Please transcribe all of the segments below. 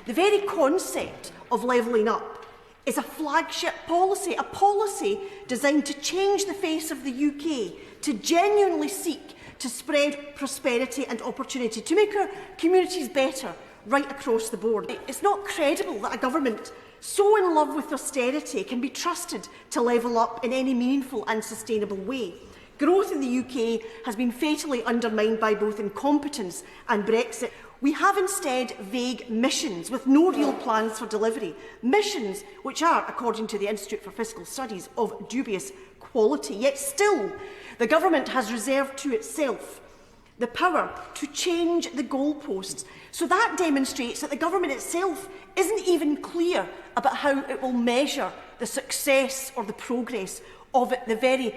The very concept of levelling up is a flagship policy, a policy designed to change the face of the UK, to genuinely seek to spread prosperity and opportunity, to make our communities better right across the board. It's not credible that a government so in love with austerity can be trusted to level up in any meaningful and sustainable way. Growth in the UK has been fatally undermined by both incompetence and Brexit. We have instead vague missions with no real plans for delivery. Missions which are, according to the Institute for Fiscal Studies, of dubious quality. Yet still, the government has reserved to itself the power to change the goalposts. So that demonstrates that the government itself isn't even clear about how it will measure the success or the progress of the very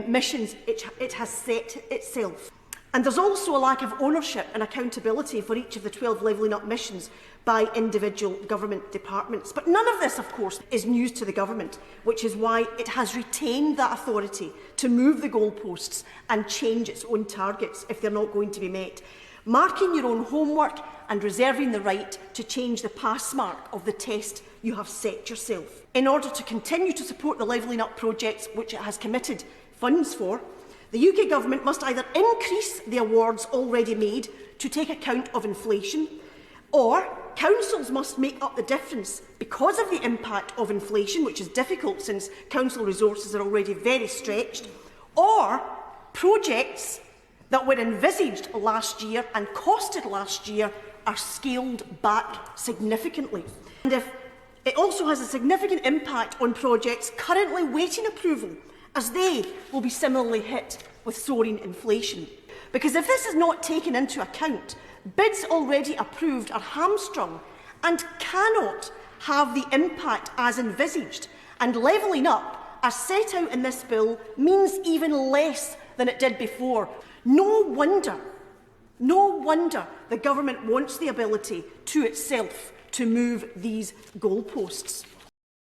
missions it has set itself. And there's also a lack of ownership and accountability for each of the 12 levelling up missions by individual government departments. But none of this, of course, is news to the government, which is why it has retained that authority to move the goalposts and change its own targets if they're not going to be met. Marking your own homework and reserving the right to change the pass mark of the test you have set yourself. In order to continue to support the levelling up projects which it has committed funds for, the UK Government must either increase the awards already made to take account of inflation, or councils must make up the difference because of the impact of inflation, which is difficult since council resources are already very stretched, or projects that were envisaged last year and costed last year are scaled back significantly. And if it also has a significant impact on projects currently waiting approval, as they will be similarly hit with soaring inflation. Because if this is not taken into account, bids already approved are hamstrung and cannot have the impact as envisaged, and levelling up, as set out in this bill, means even less than it did before. No wonder the government wants the ability to itself to move these goalposts.